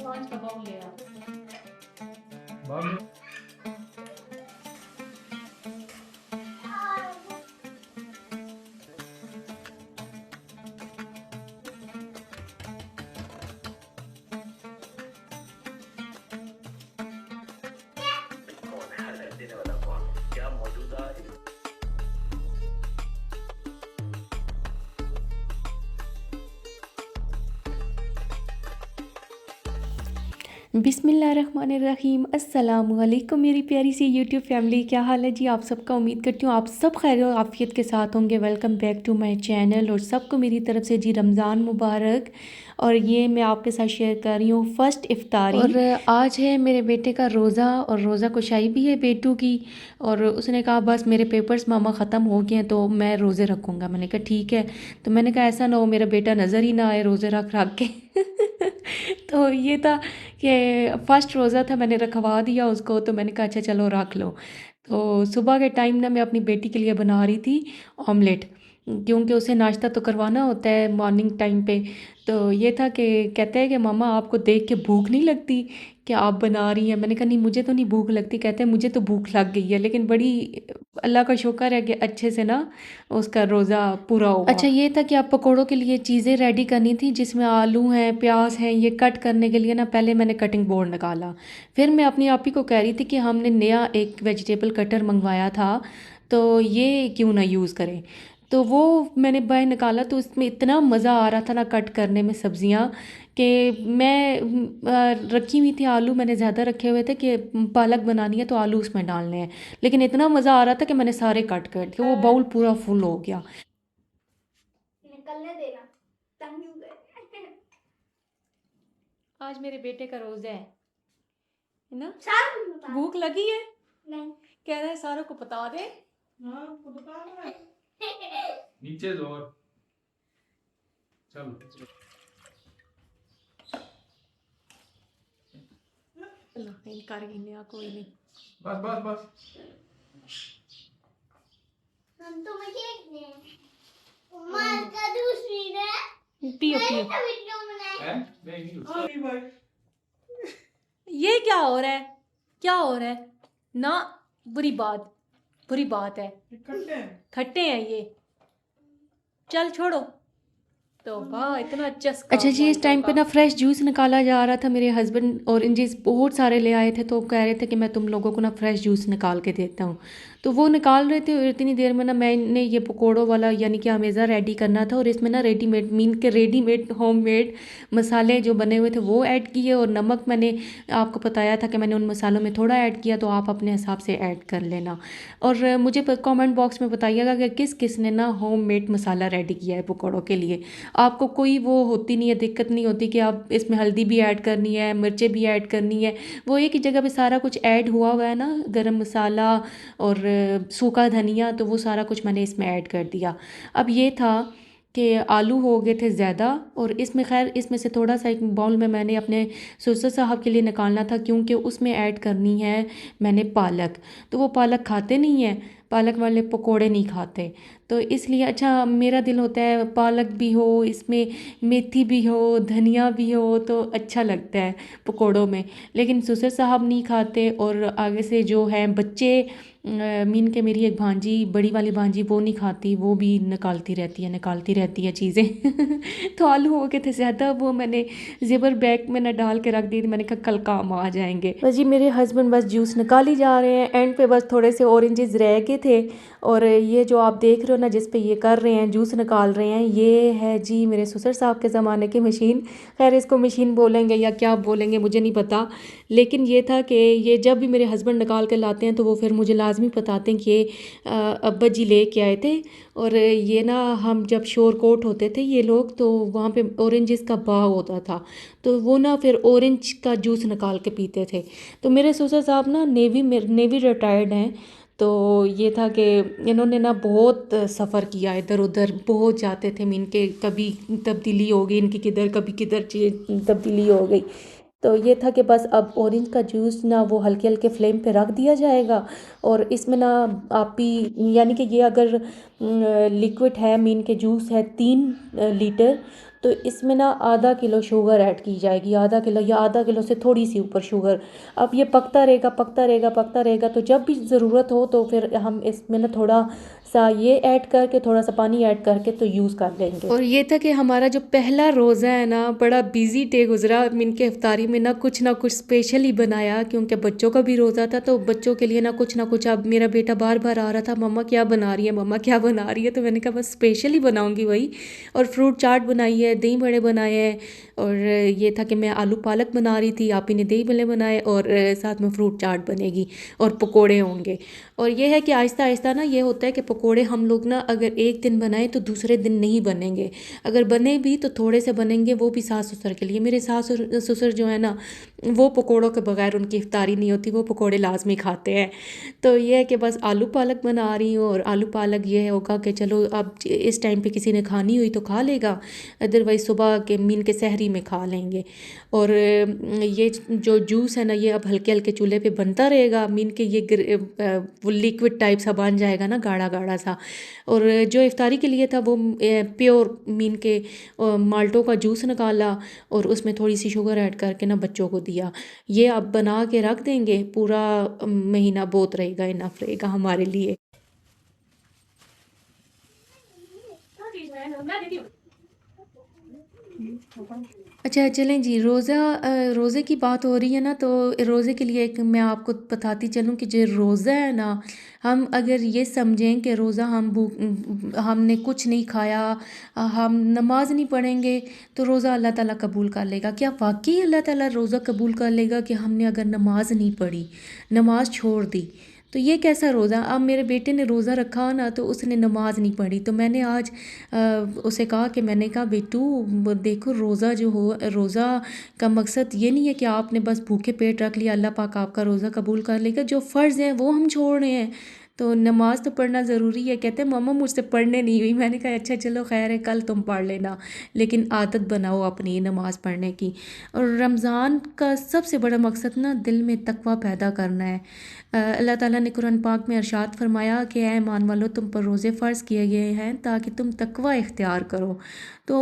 कांच का बाउल ले आ। कौन है हर देने वाला कौन क्या मौजूदा बिस्मिल्लाहिर्रहमानिर्रहीम अस्सलाम वालेकुम मेरी प्यारी सी यूट्यूब फैमिली, क्या हाल है जी आप सबका। उम्मीद करती हूँ आप सब खैर और आफियत के साथ होंगे। Welcome back to my channel और सबको मेरी तरफ से जी रमज़ान मुबारक। और ये मैं आपके साथ शेयर कर रही हूँ फ़र्स्ट इफ्तारी। और आज है मेरे बेटे का रोज़ा और रोज़ा कुशाई भी है बेटू की। और उसने कहा बस मेरे पेपर्स मामा ख़त्म हो गए हैं तो मैं रोज़े रखूँगा। मैंने कहा ठीक है। तो मैंने कहा ऐसा ना हो मेरा बेटा नज़र ही ना आए रोज़े रख रख के तो ये था कि फ़र्स्ट रोज़ा था, मैंने रखवा दिया उसको। तो मैंने कहा अच्छा चलो रख लो। तो सुबह के टाइम ना मैं अपनी बेटी के लिए बना रही थी ऑमलेट, क्योंकि उसे नाश्ता तो करवाना होता है मॉर्निंग टाइम पे। तो ये था कि कहते हैं कि मामा आपको देख के भूख नहीं लगती कि आप बना रही हैं। मैंने कहा नहीं मुझे तो नहीं भूख लगती। कहते हैं मुझे तो भूख लग गई है, लेकिन बड़ी अल्लाह का शुक्र है कि अच्छे से ना उसका रोज़ा पूरा हुआ। अच्छा ये था कि आप पकौड़ों के लिए चीज़ें रेडी करनी थी, जिसमें आलू हैं प्याज हैं। ये कट करने के लिए ना पहले मैंने कटिंग बोर्ड निकाला। फिर मैं अपनी आप ही को कह रही थी कि हमने नया एक वेजिटेबल कटर मंगवाया था तो ये क्यों ना यूज़ करें। तो वो मैंने बाहर निकाला तो इसमें इतना मज़ा आ रहा था ना कट करने में सब्ज़ियाँ कि मैं रखी हुई थी आलू मैंने ज़्यादा रखे हुए थे कि पालक बनानी है तो आलू उसमें डालने हैं। लेकिन इतना मज़ा आ रहा था कि मैंने सारे कट कर दिए, वो बाउल पूरा फुल हो गया। निकलने देना तंग क्यों कर। आज मेरे बेटे का रोज़ा है ना। सारा कुछ बता। भूख लगी है, नहीं कह रहा है सारों को बता दे। हाँ तो बता रहा है। नीचे जोर चलो चलो इनकार गिनने कोई नहीं। बस बस बस हम तो मजे मार का दूसरी ने पियो पियो। तो वीडियो बनाए है नहीं नहीं भाई ये क्या हो रहा है, क्या हो रहा है ना। बुरी बात है। इकट्ठे हैं खट्टे हैं ये, चल छोड़ो। तो वाह इतना चस्का। अच्छा जी इस टाइम पे ना फ्रेश जूस निकाला जा रहा था। मेरे हस्बैंड ऑरेंजेस बहुत सारे ले आए थे तो कह रहे थे कि मैं तुम लोगों को ना फ्रेश जूस निकाल के देता हूँ। तो वो निकाल रहे थे और इतनी देर में ना मैंने ये पकौड़ों वाला यानी कि अमेज़ा रेडी करना था। और इसमें ना रेडीमेड मीन के रेडीमेड होममेड मसाले जो बने हुए थे वो ऐड किए। और नमक मैंने आपको बताया था कि मैंने उन मसालों में थोड़ा ऐड किया, तो आप अपने हिसाब से ऐड कर लेना। और मुझे कमेंट बॉक्स में बताइएगा कि किस किस ने ना होममेड मसाला रेडी किया है पकौड़ों के लिए। आपको कोई वो होती नहीं है, दिक्कत नहीं होती कि आप इसमें हल्दी भी ऐड करनी है मिर्चें भी ऐड करनी है। वो एक ही जगह पे सारा कुछ ऐड हुआ हुआ है ना, गरम मसाला और सूखा धनिया, तो वो सारा कुछ मैंने इसमें ऐड कर दिया। अब ये था कि आलू हो गए थे ज़्यादा और इसमें खैर इसमें से थोड़ा सा एक बाउल में मैंने अपने ससुर साहब के लिए निकालना था, क्योंकि उसमें ऐड करनी है मैंने पालक। तो वो पालक खाते नहीं हैं, पालक वाले पकोड़े नहीं खाते। तो इसलिए अच्छा मेरा दिल होता है पालक भी हो इसमें, मेथी भी हो धनिया भी हो तो अच्छा लगता है पकोड़ों में। लेकिन ससुर साहब नहीं खाते और आगे से जो हैं बच्चे मीन के मेरी एक भांजी बड़ी वाली भांजी वो नहीं खाती, वो भी निकालती रहती है चीज़ें तो आलू हो गए थे ज़्यादा, वो मैंने ज़ेबर बैग में ना डाल के रख दी थी। मैंने कहा कल काम आ जाएंगे। बस जी मेरे हस्बैंड बस जूस निकाल ही जा रहे हैं। एंड पे बस थोड़े से ऑरेंजेस रह गए थे और ये जो आप देख रहे हो ना जिस पे ये कर रहे हैं जूस निकाल रहे हैं, ये है जी मेरे ससुर साहब के ज़माने की मशीन। खैर इसको मशीन बोलेंगे या क्या बोलेंगे मुझे नहीं पता। लेकिन ये था कि ये जब भी मेरे हस्बैंड निकाल के लाते हैं तो वो फिर मुझे लाजमी बताते हैं कि ये अब्बा जी ले के आए थे। और ये ना हम जब शोरकोट होते थे ये लोग तो वहाँ पे ऑरेंजेस का बाग होता था, तो वो ना फिर ऑरेंज का जूस निकाल के पीते थे। तो मेरे ससुर साहब ना नेवी रिटायर्ड हैं। तो ये था कि इन्होंने ना बहुत सफ़र किया इधर उधर, बहुत जाते थे मीन के कभी तब्दीली हो गई इनकी किधर कभी किधर तब्दीली हो गई। तो ये था कि बस अब ऑरेंज का जूस ना वो हल्के हल्के फ्लेम पे रख दिया जाएगा। और इसमें ना आप भी यानी कि ये अगर लिक्विड है मीन के जूस है 3 लीटर, तो इसमें ना आधा किलो शुगर ऐड की जाएगी, आधा किलो या आधा किलो से थोड़ी सी ऊपर शुगर। अब ये पकता रहेगा पकता रहेगा पकता रहेगा, तो जब भी ज़रूरत हो तो फिर हम इसमें ना थोड़ा सा ये ऐड करके थोड़ा सा पानी ऐड करके तो यूज़ कर लेंगे। और ये था कि हमारा जो पहला रोज़ा है ना, बड़ा बिजी डे गुजरा। इनके इफ्तारी में ना कुछ स्पेशल ही बनाया, क्योंकि बच्चों का भी रोज़ा था, तो बच्चों के लिए ना कुछ। अब मेरा बेटा बार बार आ रहा था, मम्मा क्या बना रही है, मम्मा क्या बना रही है, तो मैंने कहा बस स्पेशल ही बनाऊंगी वही। और फ्रूट चाट बनाई है, दही बड़े बनाए हैं, और ये था कि मैं आलू पालक बना रही थी, आप ही ने दही बड़े बनाए, और साथ में फ्रूट चाट बनेगी और पकोड़े होंगे। और ये है कि आहिस्ता आहिस्ता ना ये होता है कि पकोड़े हम लोग ना अगर एक दिन बनाए तो दूसरे दिन नहीं बनेंगे, अगर बने भी तो थोड़े से बनेंगे, वो भी सास ससुर के लिए। मेरे सास ससुर जो है ना, वो पकोड़ों के बगैर उनकी इफ्तारी नहीं होती, वो पकोड़े लाजमी खाते हैं। तो ये है कि बस आलू पालक बना रही हूँ, और आलू पालक ये होगा कि चलो अब इस टाइम पे किसी ने खानी हुई तो खा लेगा, अदरवाइज़ सुबह के मीन के सहरी में खा लेंगे। और ये जो जूस है ना, ये अब हल्के हल्के चूल्हे पे बनता रहेगा, मीन के ये वो लिक्विड टाइप सा बन जाएगा ना, गाढ़ा गाढ़ा सा। और जो इफ्तारी के लिए था वो प्योर मीन के माल्टों का जूस निकाला, और उसमें थोड़ी सी शुगर ऐड करके ना बच्चों को दिया। ये अब बना के रख देंगे, पूरा महीना बहुत रहेगा, इनफ रहेगा हमारे लिए। अच्छा चलें जी, रोज़े की बात हो रही है ना, तो रोज़े के लिए एक मैं आपको बताती चलूँ कि जो रोज़ा है ना, हम अगर ये समझें कि रोज़ा हमने कुछ नहीं खाया, हम नमाज नहीं पढ़ेंगे, तो रोज़ा अल्लाह ताला कबूल कर लेगा। क्या वाकई अल्लाह ताला रोज़ा कबूल कर लेगा कि हमने अगर नमाज नहीं पढ़ी, नमाज छोड़ दी? तो ये कैसा रोज़ा? अब मेरे बेटे ने रोज़ा रखा ना, तो उसने नमाज नहीं पढ़ी, तो मैंने आज उसे कहा कि मैंने कहा बेटू देखो, रोज़ा जो हो, रोज़ा का मकसद ये नहीं है कि आपने बस भूखे पेट रख लिया, अल्लाह पाक आपका रोज़ा कबूल कर लेगा। जो फ़र्ज़ है वो हम छोड़ रहे हैं, तो नमाज तो पढ़ना ज़रूरी है। कहते हैं मम्मा मुझसे पढ़ने नहीं हुई। मैंने कहा अच्छा चलो खैर है, कल तुम पढ़ लेना, लेकिन आदत बनाओ अपनी नमाज पढ़ने की। और रमज़ान का सबसे बड़ा मकसद ना दिल में तकवा पैदा करना है। अल्लाह ताला ने कुरान पाक में इरशाद फरमाया कि ऐ ईमान वालो, तुम पर रोज़े फ़र्ज़ किए गए हैं ताकि तुम तकवा इख्तियार करो। तो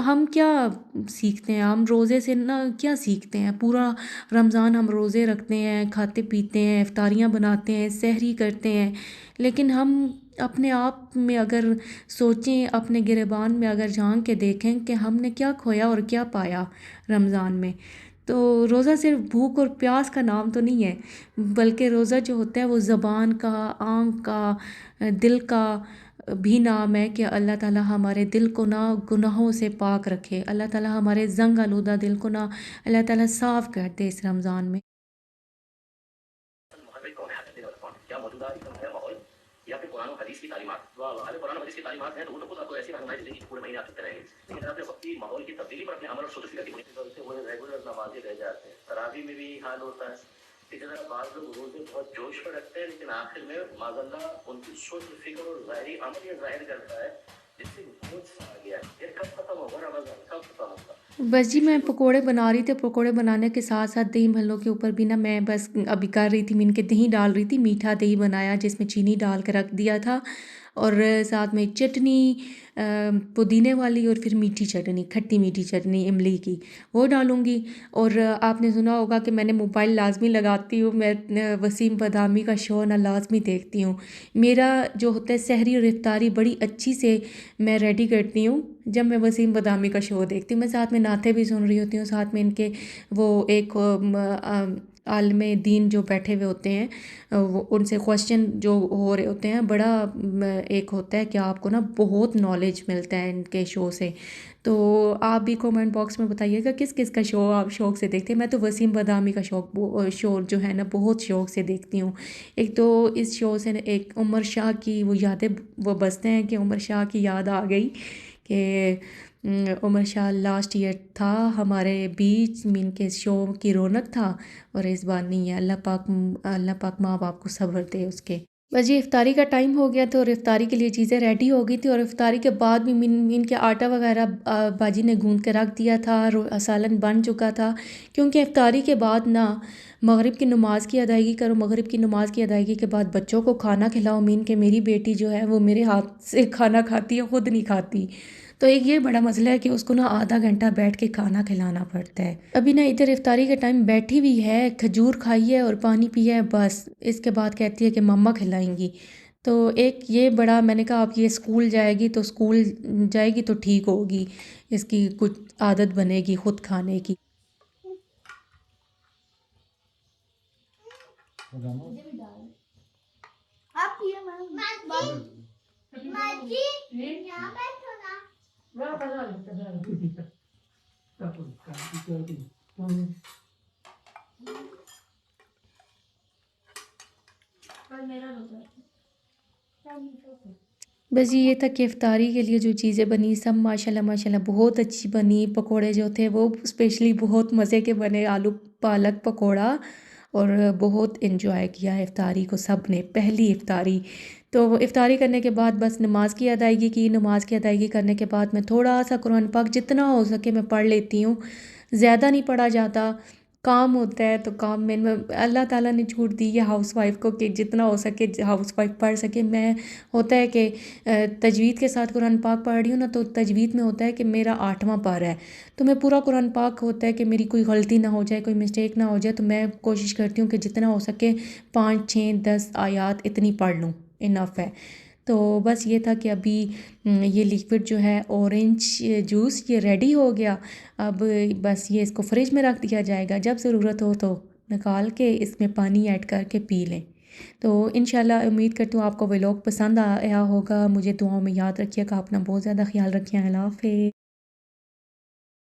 हम क्या सीखते हैं? हम रोज़े से ना क्या सीखते हैं? पूरा रमज़ान हम रोज़े रखते हैं, खाते पीते हैं, इफ्तारियाँ बनाते हैं, सहरी करते हैं, लेकिन हम अपने आप में अगर सोचें, अपने गिरेबान में अगर झांक के देखें कि हमने क्या खोया और क्या पाया रमज़ान में, तो रोज़ा सिर्फ भूख और प्यास का नाम तो नहीं है, बल्कि रोज़ा जो होता है वो ज़बान का, आँख का, दिल का भी नाम है कि अल्लाह ताला हमारे दिल को ना गुनाहों से पाक रखे। अल्लाह ताला हमारे ज़ंग आलूदा दिल को ना अल्लाह ताला साफ़ कर दे इस रमज़ान में। मुहर्रिक कौन है, हदीस देने वाला कौन है? क्या मौजूदा एकदम नया माहौल या फिर कुरान और हदीस की तालीमात? अगर कुरान और हदीस की तालीमात है तो वो तो खुद आपको ऐसी रहनुमाई देगी कि पूरे महीने आप चलते रहेंगे। लेकिन अगर आपने वक्ती माहौल की तब्दीली पर अपने अमल और सोच फिक्र की बुनियाद से वो रेगुलर नमाजी रह जाते हैं। तरावी में भी हाल होता है कि जरा बाद लोग रोजे बहुत जोश पर रखते हैं, लेकिन आखिर में माज़अल्लाह उनकी सोच फिक्र और ज़ाहिरी अमल ये ज़ाहिर करता है जिससे बोझ सा आ गया। ये कब खत्म होगा रमज़ान, कब खत्म होगा? बस जी, मैं पकोड़े बना रही थी, पकोड़े बनाने के साथ साथ दही भल्लों के ऊपर भी ना मैं बस अभी कर रही थी, मैं इनके दही डाल रही थी, मीठा दही बनाया जिसमें चीनी डाल के रख दिया था, और साथ में चटनी पुदीने वाली, और फिर मीठी चटनी, खट्टी मीठी चटनी इमली की, वो डालूँगी। और आपने सुना होगा कि मैंने मोबाइल लाजमी लगाती हूँ, मैं वसीम बदामी का शो ना लाजमी देखती हूँ। मेरा जो होता है सहरी और इफ्तारी बड़ी अच्छी से मैं रेडी करती हूँ जब मैं वसीम बदामी का शो देखती हूँ। मैं साथ में नाते भी सुन रही होती हूँ, साथ में इनके वो एक आलमे दीन जो बैठे हुए होते हैं, वो उनसे क्वेश्चन जो हो रहे होते हैं, बड़ा एक होता है कि आपको ना बहुत नॉलेज मिलता है इनके शो से। तो आप भी कमेंट बॉक्स में बताइएगा किस किस का शो आप शौक़ से देखते हैं। मैं तो वसीम बदामी का शो जो है ना बहुत शौक़ से देखती हूँ। एक तो इस शो से एक उमर शाह की वो यादें वो बसते हैं कि उमर शाह की याद आ गई कि उमर शाह लास्ट ईयर था हमारे बीच, मीन के शो की रौनक था, और इस बार नहीं है। अल्लाह पाक माँ बाप को सब्र दे उसके। बस ये इफ्तारी का टाइम हो गया था, और इफ्तारी के लिए चीज़ें रेडी हो गई थी, और इफ्तारी के बाद भी मीन के आटा वगैरह बाजी ने गूंद के रख दिया था, सालन बन चुका था, क्योंकि इफ्तारी के बाद ना मगरिब की नमाज़ की अदायगी करो। मगरिब की नमाज़ की अदायगी के बाद बच्चों को खाना खिलाओ। मीन के मेरी बेटी जो है वो मेरे हाथ से खाना खाती है, ख़ुद नहीं खाती, तो एक ये बड़ा मसला है कि उसको ना आधा घंटा बैठ के खाना खिलाना पड़ता है। अभी ना इधर इफ्तारी के टाइम बैठी हुई है, खजूर खाई है और पानी पिया है बस। इसके बाद कहती है कि मम्मा खिलाएंगी। तो एक ये बड़ा, मैंने कहा अब ये स्कूल जाएगी तो स्कूल जाएगी तो ठीक होगी, इसकी कुछ आदत बनेगी ख़ुद खाने की। आप ये माजी यहाँ बैठो ना। बस ये था कि इफ्तारी के लिए जो चीज़ें बनी सब माशाल्लाह माशाल्लाह बहुत अच्छी बनी। पकोड़े जो थे वो स्पेशली बहुत मज़े के बने, आलू पालक पकोड़ा, और बहुत इन्जॉय किया इफ्तारी को सब ने, पहली इफ्तारी। तो इफ्तारी करने के बाद बस नमाज की अदायगी की। नमाज की अदायगी करने के बाद मैं थोड़ा सा कुरान पाक जितना हो सके मैं पढ़ लेती हूँ, ज़्यादा नहीं पढ़ा जाता, काम होता है तो काम में अल्लाह ताला ने छूट दी है हाउसवाइफ को कि जितना हो सके हाउसवाइफ पढ़ सके। मैं होता है कि तजवीद के साथ कुरान पाक पढ़ रही हूँ ना, तो तजवीद में होता है कि मेरा 8वां पारा है, तो मैं पूरा कुरान पाक होता है कि मेरी कोई गलती ना हो जाए, कोई मिस्टेक ना हो जाए, तो मैं कोशिश करती हूँ कि जितना हो सके 5, 6, 10 आयात इतनी पढ़ लूँ, इनफ है। तो बस ये था कि अभी ये लिक्विड जो है ऑरेंज जूस ये रेडी हो गया। अब बस ये इसको फ्रिज में रख दिया जाएगा, जब ज़रूरत हो तो निकाल के इसमें पानी ऐड करके पी लें। तो इंशाल्लाह उम्मीद करती हूँ आपको व्लॉग पसंद आया होगा। मुझे दुआओं में याद रखिएगा, अपना बहुत ज़्यादा ख्याल रखिए। अल्लाह हाफ़िज़।